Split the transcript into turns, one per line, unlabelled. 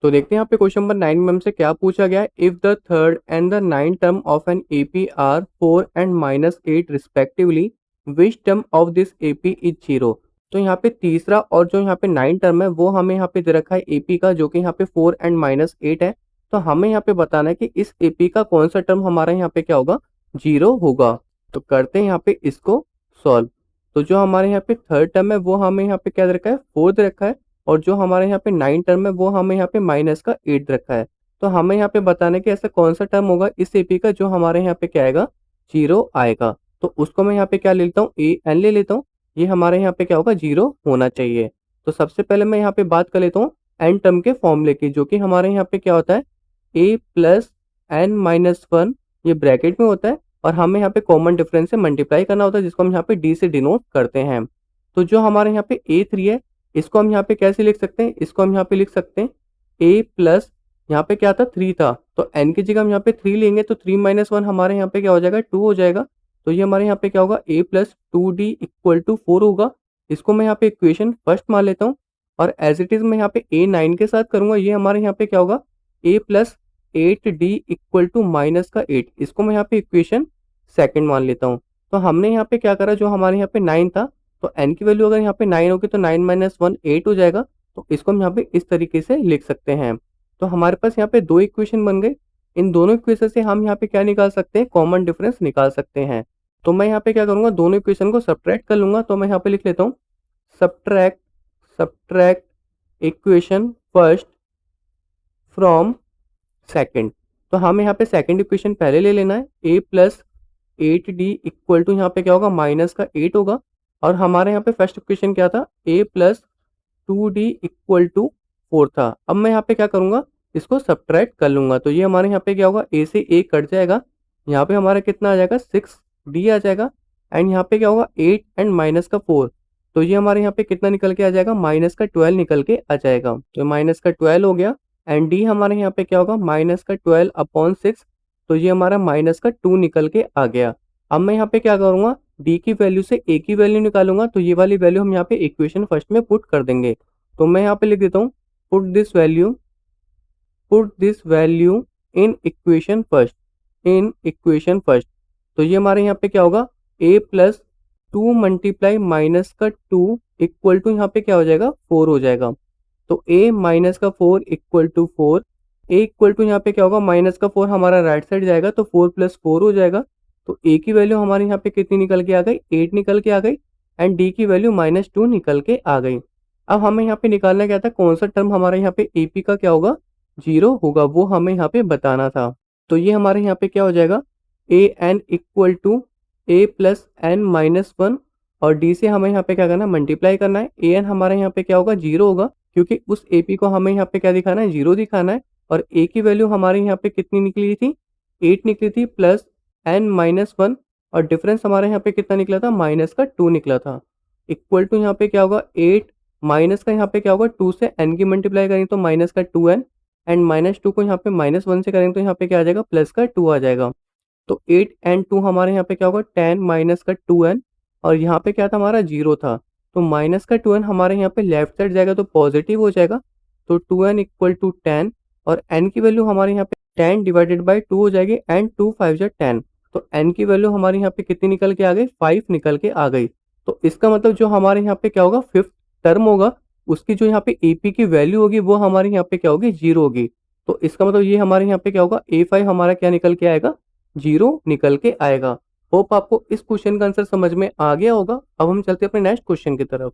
तो देखते हैं यहाँ पे क्वेश्चन नंबर 9 में हमसे क्या पूछा गया है। If the third and the nine term of an AP are 4 and -8 respectively, which term of this AP is zero. तो यहाँ पे तीसरा और जो यहाँ पे 9 टर्म है वो हमें यहाँ पे दे रखा है एपी का, जो कि यहाँ पे 4 एंड -8 है। तो हमें यहाँ पे बताना है कि इस एपी का कौन सा टर्म हमारा यहाँ पे क्या होगा, जीरो होगा। तो करते हैं यहाँ पे इसको सॉल्व। तो जो हमारे यहाँ पे थर्ड टर्म है वो हमें यहाँ पे क्या दे रखा है, 4 दे रखा है। और जो हमारे यहाँ पे 9 टर्म है वो हमें यहाँ पे माइनस का 8 रखा है। तो हमें यहाँ पे बताना है कि ऐसा कौन सा टर्म होगा इस एपी का जो हमारे यहाँ पे क्या आएगा, जीरो आएगा। तो उसको मैं यहाँ पे क्या ले लेता हूँ, ए एन ले लेता हूँ। ये हमारे यहाँ पे क्या होगा, जीरो होना चाहिए। तो सबसे पहले मैं यहाँ पे बात कर लेता हूँ एन टर्म के फॉर्मूले की, जो कि हमारे यहाँ पे क्या होता है, ए प्लस एन माइनस वन, ये ब्रैकेट में होता है। और हमें यहाँ पे कॉमन डिफरेंस से मल्टीप्लाई करना होता है, जिसको हम यहाँ पे डी से डिनोट करते हैं। तो जो हमारे यहाँ पे ए थ्री है, इसको हम यहाँ पे कैसे लिख सकते हैं, इसको हम यहाँ पे लिख सकते हैं ए प्लस, यहाँ पे क्या था, 3 था, तो n की जगह हम यहाँ पे 3 लेंगे, तो 3 माइनस वन हमारे यहाँ पे क्या हो जाएगा, 2 हो जाएगा। तो ये हमारे यहाँ पे क्या होगा, a plus 2d equal to 4 होगा। इसको मैं यहाँ पे इक्वेशन फर्स्ट मान लेता हूँ। और एज इट इज मैं यहाँ पे a 9 के साथ करूंगा, ये हमारे यहाँ पे क्या होगा, a plus 8d equal to minus का 8, इसको मैं यहाँ पे इक्वेशन सेकंड मान लेता हूँ। तो हमने यहाँ पे क्या करा, जो हमारे यहाँ पे 9 था, तो n की वैल्यू अगर यहाँ पे 9 होगी तो 9 माइनस वन 8 हो जाएगा। तो इसको हम यहाँ पे इस तरीके से लिख सकते हैं। तो हमारे पास यहाँ पे दो इक्वेशन बन गए। इन दोनों इक्वेशन से हम यहाँ पे क्या निकाल सकते हैं, कॉमन डिफरेंस निकाल सकते हैं। तो मैं यहाँ पे क्या करूंगा, दोनों इक्वेशन को सब्ट्रैक्ट कर लूंगा। तो मैं यहाँ पे लिख लेता हूँ subtract subtract equation first from second. तो हमें यहाँ पे सेकंड इक्वेशन पहले ले लेना है, ए प्लस 8d इक्वल टू यहाँ पे क्या होगा, माइनस का 8 होगा। और हमारे यहाँ पे फर्स्ट इक्वेशन क्या था, a plus 2d equal to 4 था। अब मैं यहाँ पे क्या करूँगा, इसको सब्ट्रैक्ट कर लूंगा। तो ये हमारे यहाँ पे क्या होगा, a से a कट जाएगा, यहाँ पे हमारा कितना आ जाएगा, 6d आ जाएगा। एंड यहाँ पे क्या होगा, 8 एंड माइनस का 4, तो ये हमारे यहाँ पे कितना निकल के आ जाएगा, माइनस का 12 निकल के आ जाएगा। तो माइनस का 12 हो गया। एंड डी हमारे यहाँ पे क्या होगा, माइनस का 12 अपॉन 6, तो ये हमारा माइनस का 2 निकल के आ गया। अब मैं यहाँ पे क्या करूंगा, डी की वैल्यू से ए की वैल्यू निकालूंगा। तो ये वाली वैल्यू हम यहाँ पे इक्वेशन फर्स्ट में पुट कर देंगे। तो मैं यहाँ पे लिख देता हूँ put this value in equation first. तो ये हमारे यहाँ पे क्या होगा, a प्लस 2 मल्टीप्लाई माइनस का 2 इक्वल टू यहाँ पे क्या हो जाएगा, 4 हो जाएगा। तो a माइनस का 4 equal to 4, a equal to यहाँ पे क्या होगा, माइनस का 4 हमारा राइट साइड जाएगा, तो 4 प्लस 4 हो जाएगा। तो a की वैल्यू हमारे यहाँ पे कितनी निकल के आ गई, 8 निकल के आ गई। एंड d की वैल्यू -2 निकल के आ गई। अब हमें यहाँ पे निकालना क्या था, कौन सा टर्म हमारे यहाँ पे AP का क्या होगा, जीरो होगा, वो हमें यहाँ पे बताना था। तो ये हमारे यहाँ पे क्या हो जाएगा, A N equal to A plus N minus one. और डी से हमें यहाँ पे क्या करना है, मल्टीप्लाई करना है। ए एन हमारे यहाँ पे क्या होगा, जीरो होगा, क्योंकि उस एपी को हमें यहाँ पे क्या दिखाना है, जीरो दिखाना है। और ए की वैल्यू हमारे यहाँ पे कितनी निकली थी, 8 निकली थी, प्लस एन माइनस वन। और डिफरेंस हमारे यहाँ पे कितना निकला था, माइनस का 2 निकला था। इक्वल टू यहाँ पे क्या होगा, 8 माइनस का यहाँ पे क्या होगा, 2 से n की मल्टीप्लाई करेंगे तो माइनस का 2n। एंड -2 को यहाँ पे -1 से करेंगे तो यहाँ पे क्या आ जाएगा, प्लस का 2 आ जाएगा। तो 8 एंड 2 हमारे यहाँ पे क्या होगा, 10 माइनस का 2n। और यहाँ पे क्या था, हमारा जीरो था, तो माइनस का 2n हमारे यहाँ पे लेफ्ट साइड जाएगा तो पॉजिटिव हो जाएगा। तो 2n इक्वल टू 10। और n की वैल्यू हमारे यहाँ पे 10 डिवाइडेड बाई 2 हो जाएगी। एंड 2 5 जा 10, तो n की वैल्यू हमारे यहाँ पे कितनी निकल के आ गई, 5 निकल के आ गई। तो इसका मतलब जो हमारे यहाँ पे क्या होगा, फिफ्थ टर्म होगा, उसकी जो यहाँ पे एपी की वैल्यू होगी वो हमारे यहाँ पे क्या होगी, जीरो होगी। तो इसका मतलब ये हमारे यहाँ पे क्या होगा, A5 हमारा क्या निकल के आएगा, जीरो निकल के आएगा। होप आपको इस क्वेश्चन का आंसर समझ में आ गया होगा। अब हम चलते हैं अपने नेक्स्ट क्वेश्चन की तरफ।